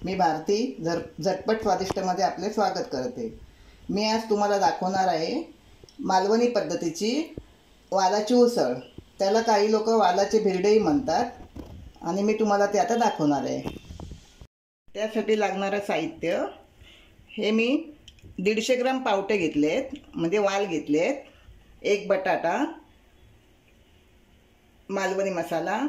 मी भारती झटपट स्वादिष्टमध्ये आपले स्वागत करते। मी आज तुम्हाला दाखवणार आहे मालवणी पद्धतीची वालाची उसळ। त्याला काही लोक वालाचे भिरडेही म्हणतात आणि मी तुम्हाला ते आता दाखवणार आहे। त्यासाठी लागणारे साहित्य हे मी 150 ग्राम पावटे घेतलेत, म्हणजे वाल घेतलेत, एक बटाटा, मालवणी मसाला,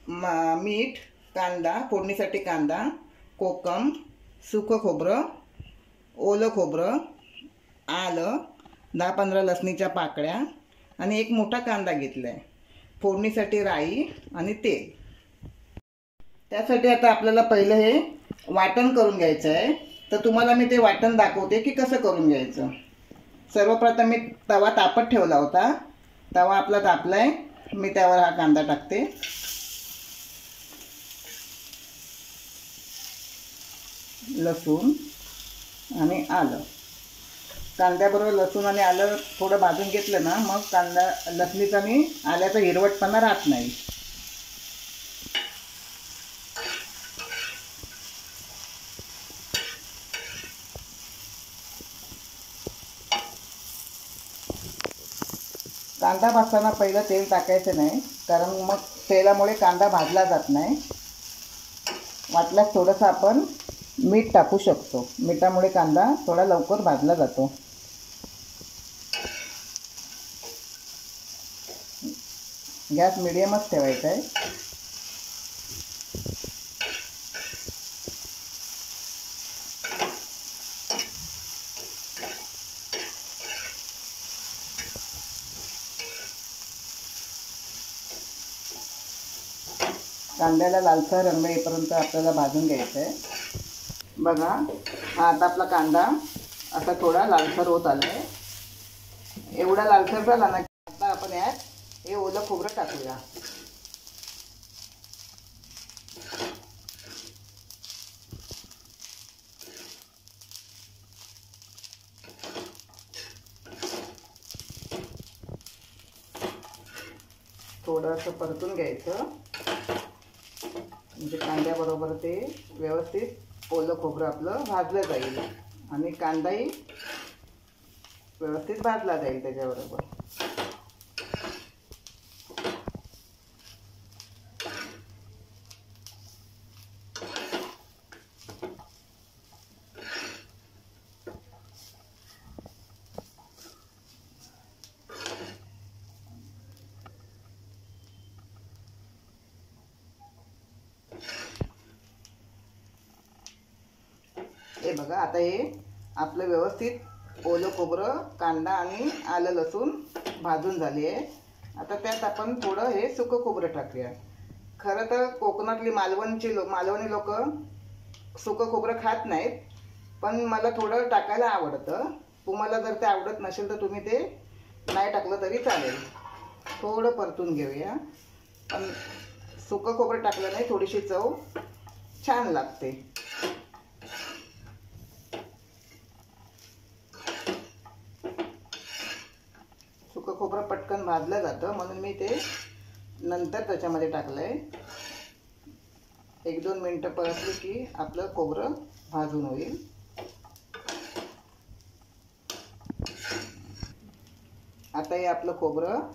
मीठ, कांदा फोडणीसाठी कांदा, कोकम, सुकं खोबरं, ओलं खोबरं, आलं, 10-15 लसणीच्या पाकळ्या आणि एक मोठा कांदा घेतलाय। फोडणीसाठी राई आणि तेल। त्यासाठी आता आपल्याला पहिलं हे वाटण करून घ्यायचं आहे। तर तुम्हाला मी ते वाटण दाखवते की कसं करून घ्यायचं। सर्वप्रथम मी तवा तापत ठेवला होता। तवा आपला तापलाय, मी त्यावर हा कांदा टाकते। लसूण आणि आलं, कांद्याबरोबर लसूण आणि आलं थोडं भाजून घेतलं ना, मग कांदा लसणीचा आणि आल्याचा हिरवटपणा राहत नाही। कांदा भाजताना पहिलं तेल टाकायचं नाही, कारण मग तेलामुळे कांदा भाजला जात नाही। वाटल्यास थोडंसं आपण मीठ टाकू शकतो, मिठामुळे कांदा थोडा लवकर भाजला जातो। गॅस मिडियमच ठेवायचा आहे। कांद्याला लालसर रंग येईपर्यंत आपल्याला भाजून घ्यायचं आहे। बघा, हा आता आपला कांदा असा थोडा लालसर होत आला आहे। एवढा लालसर झाला ना, आता आपण यात हे ओलं खोबरं टाकूया। थोडंसं परतून घ्यायचं, म्हणजे कांद्याबरोबर ते व्यवस्थित ओलं खोबरं आपलं भाजलं जाईल आणि कांदाही व्यवस्थित भाजला जाईल त्याच्याबरोबर। हे बघा, आता हे आपलं व्यवस्थित ओलं खोबरं, कांदा आणि आलं लसूण भाजून झाले आहे। आता त्यात आपण थोडं हे सुकं खोबरं टाकूया। खरं तर कोकणातली मालवणी लोक सुकं खोबरं खात नाहीत, पण मला थोडं टाकायला आवडतं। तुम्हाला जर ते आवडत नसेल तर तुम्ही ते नाही टाकलं तरी चालेल। थोडं परतून घेऊया, पण सुकं खोबरं टाकलं नाही थोडीशी चव छान लागते। सुकं खोबरं पटकन भाजलं जातं, म्हणून मी ते नंतर त्याच्यामध्ये टाकलंय। 1-2 मिनिटं परतली की आपलं खोबरं भाजून होईल। आता हे आपलं खोबरं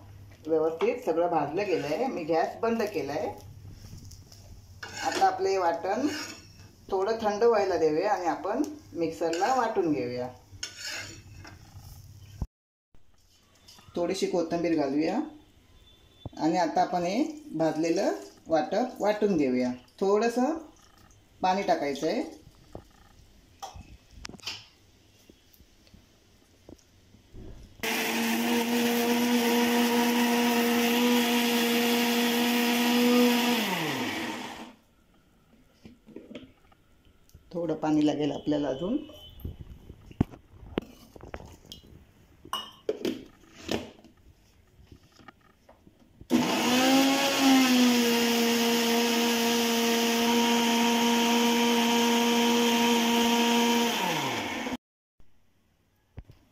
व्यवस्थित सगळं भाजलं गेलंय। मी गॅस बंद केलाय। आता आपले वाटण थोडं थंड व्हायला देऊया आणि आपण मिक्सरला वाटून घेऊया। थोडीशी कोथिंबीर घालूया आणि आता आपण हे भाजलेलं वाटून घेऊया। थोडंसं पाणी टाकायचं आहे। थोडं पाणी लागेल आपल्याला अजून।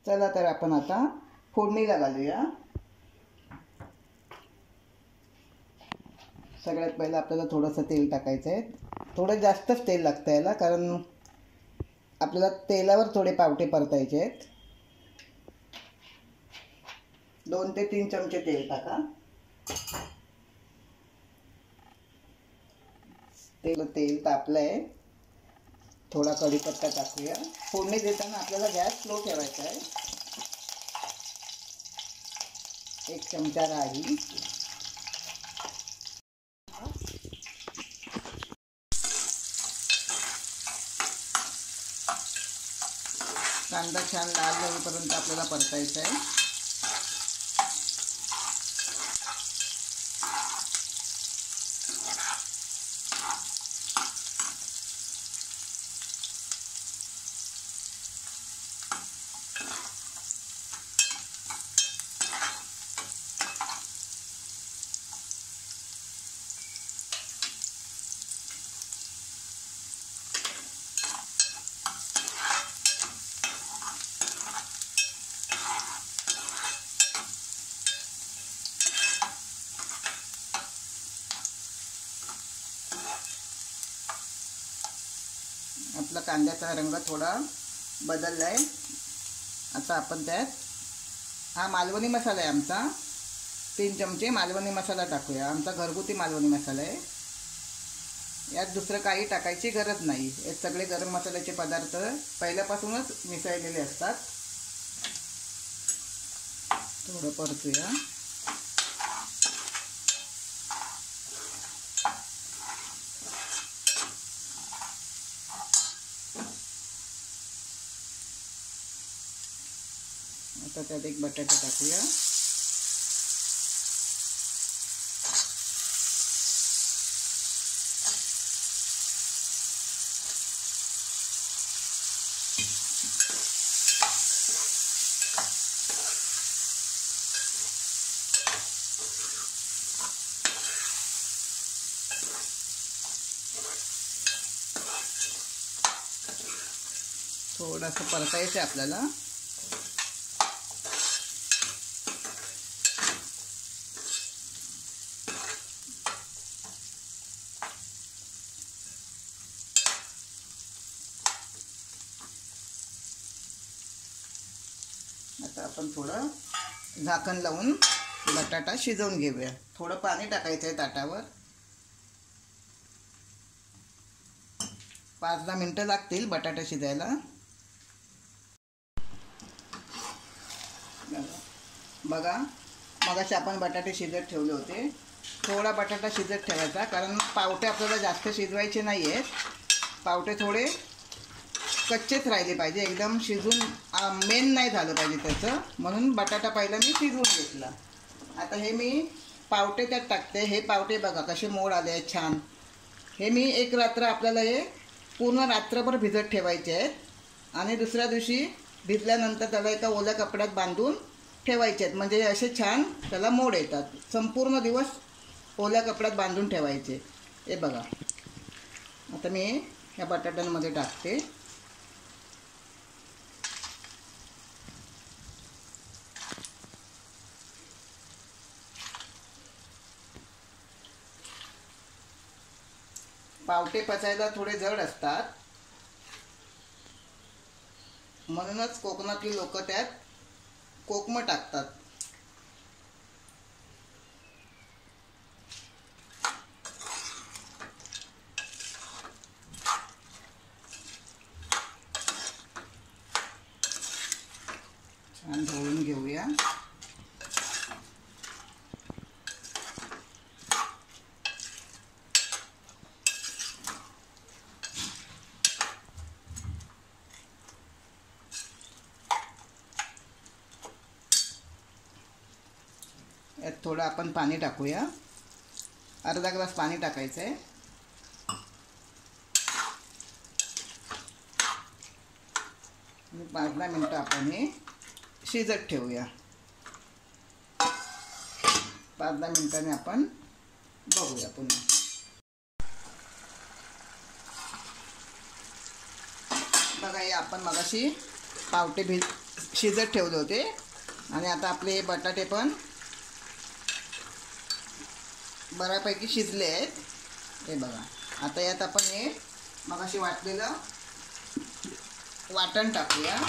चला तर आपण आता फोडणीला घालूया। सगळ्यात पहिलं आपल्याला थोडंसं तेल टाकायचं आहे। थोडं जास्तच तेल लागतं याला, कारण आपल्याला तेलावर थोडे पावटे परतायचे आहेत. 2 ते 3 चमचे तेल टाका. तेल तापलंय. थोडा कढीपत्ता टाकूया. फोडणी देताना आपल्याला गॅस स्लो ठेवायचा आहे. 1 चमचा राई, कांदा छान लाल होईपर्यंत आपल्याला परतायचा आहे. आपला कांद्याचा रंग थोडा बदलला आहे. आता आपण त्यात हा मालवणी मसाला आहे आमचा, 3 चमचे मालवणी मसाला टाकूया. आमचा घरगुती मालवणी मसाला आहे. यात दुसरं काही टाकायची गरज नाही. हे सगळे गरम मसाल्याचे पदार्थ पहिल्यापासूनच मिसळलेले असतात. थोडं परतूया. आता त्यात एक बटाटा टाकूया. थोडंसं परतायचं आपल्याला. आता आपण थोडं झाकण लावून बटाटा शिजवून घेऊया. थोडं पाणी टाकायचं आहे ताटावर. 5-10 मिनटं लागतील बटाटा शिजायला. बघा, मगाशी आपण बटाटे शिजत ठेवले होते. थोडा बटाटा शिजत ठेवायचा, कारण पावटे आपल्याला जास्त शिजवायचे नाही आहेत. पावटे थोडे कच्चेच राहिले पाहिजे, एकदम शिजून मेन नाही झालं पाहिजे त्याचं, म्हणून बटाटा पहिला मी शिजवून घेतला. आता हे मी पावटे त्यात टाकते. हे पावटे बघा कसे मोड आले आहेत छान. हे मी एक रात्र आपल्याला हे पूर्ण रात्रभर भिजत ठेवायचे आहेत, आणि दुसऱ्या दिवशी भिजल्यानंतर त्याला एका ओल्या कपड्यात बांधून ठेवायचे आहेत, म्हणजे असे छान त्याला मोड येतात. संपूर्ण दिवस ओल्या कपड्यात बांधून ठेवायचे. हे बघा, आता मी ह्या बटाट्यांमध्ये टाकते. पावटे पचायला थोडे जड असतात, म्हणूनच कोकणातली लोक त्यात कोकम टाकतात. छान ढवळून घेऊया. यात थोडं आपण पाणी टाकूया. अर्धा ग्लास पाणी टाकायचं आहे. आणि 5-10 मिनटं आपण हे शिजत ठेवूया. 5-10 मिनिटांनी आपण बघूया पुन्हा. बघा, हे आपण मगाशी पावटे शिजत ठेवले होते, आणि आता आपले हे बटाटे पण बऱ्यापैकी शिजले आहेत. हे बघा, आता यात आपण हे मगाशी वाटलेलं वाटण टाकूया.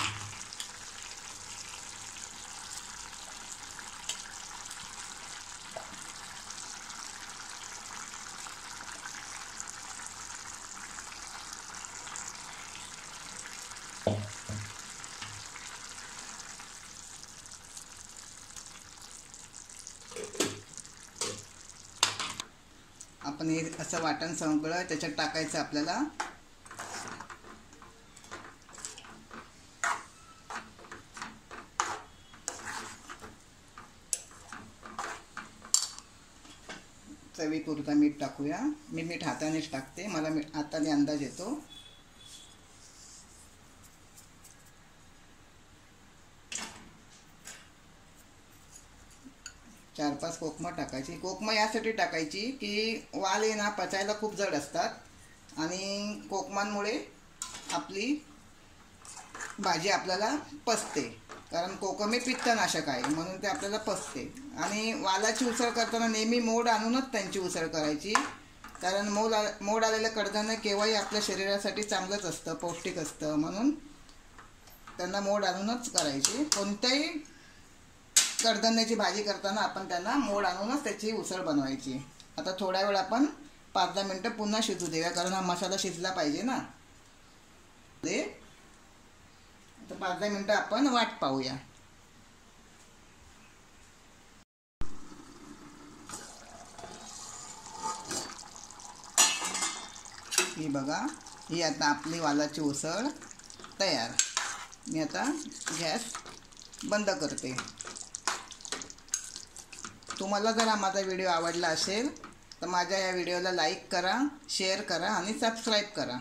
आपण हे असं वाटण सगळं त्याच्यात टाकायचं आपल्याला. चवीपुरता मीठ टाकूया. मी मीठ हातानेच टाकते, मला हाताने अंदाज येतो. चार पाच कोकमं टाकायची. कोकमं यासाठी टाकायची की वाल आहे ना पचायला खूप जड असतात आणि कोकमांमुळे आपली भाजी आपल्याला पचते. कारण कोकम हे पित्तनाशक आहे म्हणून ते आपल्याला पचते. आणि वालाची उसळ करताना नेहमी मोड आणूनच त्यांची उसळ करायची. कारण मोड आलेलं कडधान्य केव्हाही आपल्या शरीरासाठी चांगलंच असतं, पौष्टिक असतं, म्हणून त्यांना मोड आणूनच करायची. कोणत्याही कडधान्याची भाजी करताना आपण त्यांना मोड आणूनच त्याची उसळ बनवायची. आता थोड्या वेळ आपण 5-10 मिनटं पुन्हा शिजू देऊया, कारण हा मसाला शिजला पाहिजे ना. आता 5-10 मिनटं आपण वाट पाहूया. ही बघा, ही आता आपली वालाची उसळ तयार. मी आता गॅस बंद करते. तुम्हाला जर हा माझा व्हिडिओ आवडला असेल तर माझ्या या व्हिडिओला लाईक करा, शेअर करा आणि सबस्क्राईब करा.